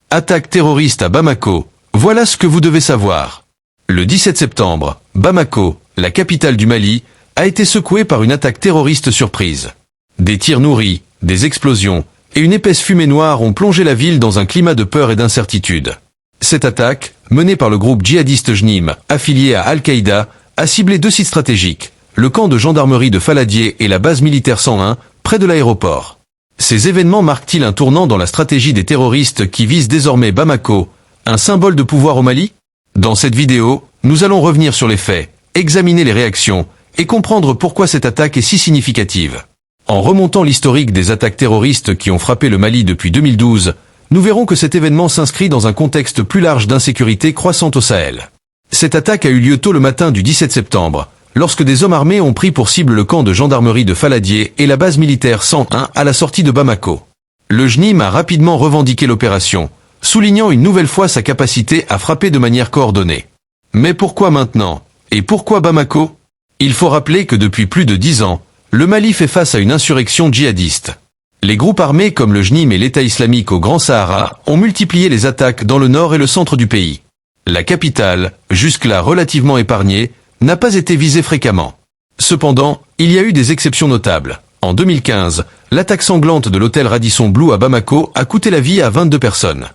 Attaque terroriste à Bamako, voilà ce que vous devez savoir. Le 17 septembre, Bamako, la capitale du Mali, a été secouée par une attaque terroriste surprise. Des tirs nourris, des explosions et une épaisse fumée noire ont plongé la ville dans un climat de peur et d'incertitude. Cette attaque, menée par le groupe djihadiste JNIM, affilié à Al-Qaïda, a ciblé 2 sites stratégiques, le camp de gendarmerie de Faladier et la base militaire 101, près de l'aéroport. Ces événements marquent-ils un tournant dans la stratégie des terroristes qui visent désormais Bamako, un symbole de pouvoir au Mali? Dans cette vidéo, nous allons revenir sur les faits, examiner les réactions et comprendre pourquoi cette attaque est si significative. En remontant l'historique des attaques terroristes qui ont frappé le Mali depuis 2012, nous verrons que cet événement s'inscrit dans un contexte plus large d'insécurité croissante au Sahel. Cette attaque a eu lieu tôt le matin du 17 septembre, lorsque des hommes armés ont pris pour cible le camp de gendarmerie de Faladier et la base militaire 101 à la sortie de Bamako. Le JNIM a rapidement revendiqué l'opération, soulignant une nouvelle fois sa capacité à frapper de manière coordonnée. Mais pourquoi maintenant? Et pourquoi Bamako? Il faut rappeler que depuis plus de 10 ans, le Mali fait face à une insurrection djihadiste. Les groupes armés comme le JNIM et l'État islamique au Grand Sahara ont multiplié les attaques dans le nord et le centre du pays. La capitale, jusque-là relativement épargnée, n'a pas été visée fréquemment. Cependant, il y a eu des exceptions notables. En 2015, l'attaque sanglante de l'hôtel Radisson Blu à Bamako a coûté la vie à 22 personnes.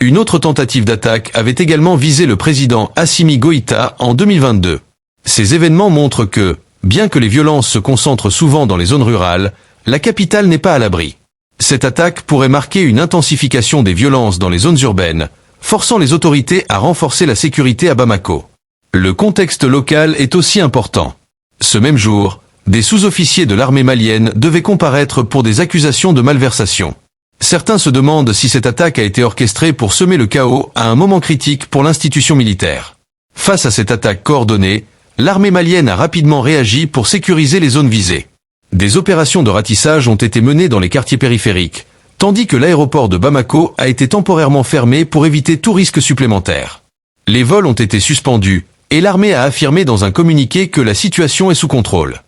Une autre tentative d'attaque avait également visé le président Assimi Goïta en 2022. Ces événements montrent que, bien que les violences se concentrent souvent dans les zones rurales, la capitale n'est pas à l'abri. Cette attaque pourrait marquer une intensification des violences dans les zones urbaines, forçant les autorités à renforcer la sécurité à Bamako. Le contexte local est aussi important. Ce même jour, des sous-officiers de l'armée malienne devaient comparaître pour des accusations de malversation. Certains se demandent si cette attaque a été orchestrée pour semer le chaos à un moment critique pour l'institution militaire. Face à cette attaque coordonnée, l'armée malienne a rapidement réagi pour sécuriser les zones visées. Des opérations de ratissage ont été menées dans les quartiers périphériques, tandis que l'aéroport de Bamako a été temporairement fermé pour éviter tout risque supplémentaire. Les vols ont été suspendus, et l'armée a affirmé dans un communiqué que la situation est sous contrôle.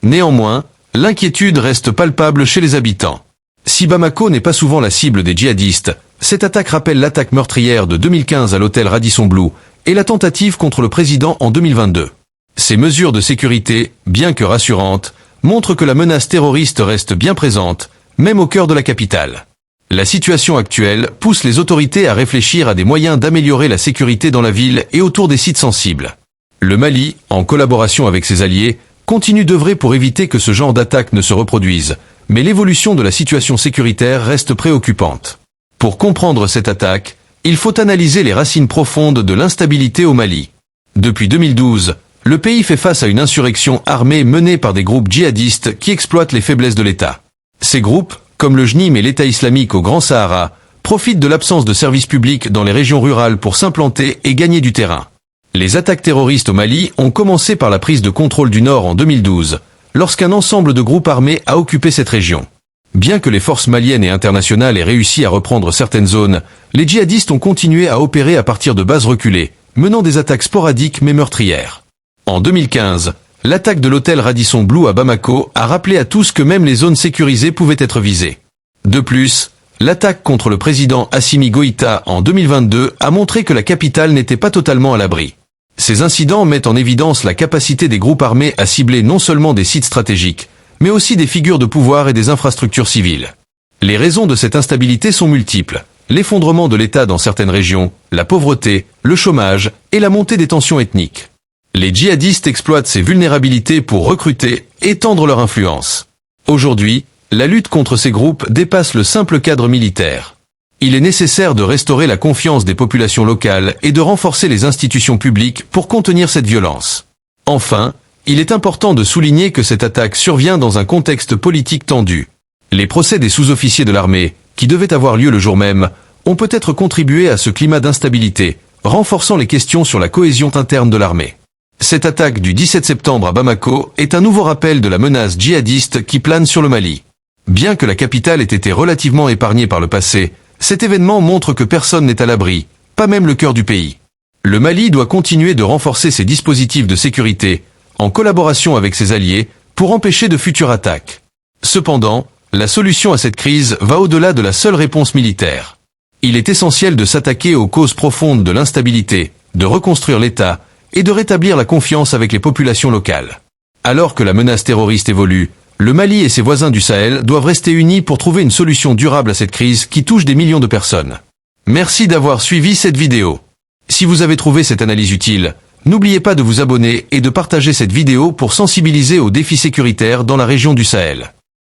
Néanmoins, l'inquiétude reste palpable chez les habitants. Si Bamako n'est pas souvent la cible des djihadistes, cette attaque rappelle l'attaque meurtrière de 2015 à l'hôtel Radisson Blu et la tentative contre le président en 2022. Ces mesures de sécurité, bien que rassurantes, montrent que la menace terroriste reste bien présente, même au cœur de la capitale. La situation actuelle pousse les autorités à réfléchir à des moyens d'améliorer la sécurité dans la ville et autour des sites sensibles. Le Mali, en collaboration avec ses alliés, continue d'œuvrer pour éviter que ce genre d'attaque ne se reproduise, mais l'évolution de la situation sécuritaire reste préoccupante. Pour comprendre cette attaque, il faut analyser les racines profondes de l'instabilité au Mali. Depuis 2012, le pays fait face à une insurrection armée menée par des groupes djihadistes qui exploitent les faiblesses de l'État. Ces groupes, comme le JNIM et l'État islamique au Grand Sahara, profitent de l'absence de services publics dans les régions rurales pour s'implanter et gagner du terrain. Les attaques terroristes au Mali ont commencé par la prise de contrôle du Nord en 2012, lorsqu'un ensemble de groupes armés a occupé cette région. Bien que les forces maliennes et internationales aient réussi à reprendre certaines zones, les djihadistes ont continué à opérer à partir de bases reculées, menant des attaques sporadiques mais meurtrières. En 2015, l'attaque de l'hôtel Radisson Blu à Bamako a rappelé à tous que même les zones sécurisées pouvaient être visées. De plus, l'attaque contre le président Assimi Goïta en 2022 a montré que la capitale n'était pas totalement à l'abri. Ces incidents mettent en évidence la capacité des groupes armés à cibler non seulement des sites stratégiques, mais aussi des figures de pouvoir et des infrastructures civiles. Les raisons de cette instabilité sont multiples. L'effondrement de l'État dans certaines régions, la pauvreté, le chômage et la montée des tensions ethniques. Les djihadistes exploitent ces vulnérabilités pour recruter et étendre leur influence. Aujourd'hui, la lutte contre ces groupes dépasse le simple cadre militaire. Il est nécessaire de restaurer la confiance des populations locales et de renforcer les institutions publiques pour contenir cette violence. Enfin, il est important de souligner que cette attaque survient dans un contexte politique tendu. Les procès des sous-officiers de l'armée, qui devaient avoir lieu le jour même, ont peut-être contribué à ce climat d'instabilité, renforçant les questions sur la cohésion interne de l'armée. Cette attaque du 17 septembre à Bamako est un nouveau rappel de la menace djihadiste qui plane sur le Mali. Bien que la capitale ait été relativement épargnée par le passé, cet événement montre que personne n'est à l'abri, pas même le cœur du pays. Le Mali doit continuer de renforcer ses dispositifs de sécurité, en collaboration avec ses alliés, pour empêcher de futures attaques. Cependant, la solution à cette crise va au-delà de la seule réponse militaire. Il est essentiel de s'attaquer aux causes profondes de l'instabilité, de reconstruire l'État et de rétablir la confiance avec les populations locales. Alors que la menace terroriste évolue, le Mali et ses voisins du Sahel doivent rester unis pour trouver une solution durable à cette crise qui touche des millions de personnes. Merci d'avoir suivi cette vidéo. Si vous avez trouvé cette analyse utile, n'oubliez pas de vous abonner et de partager cette vidéo pour sensibiliser aux défis sécuritaires dans la région du Sahel.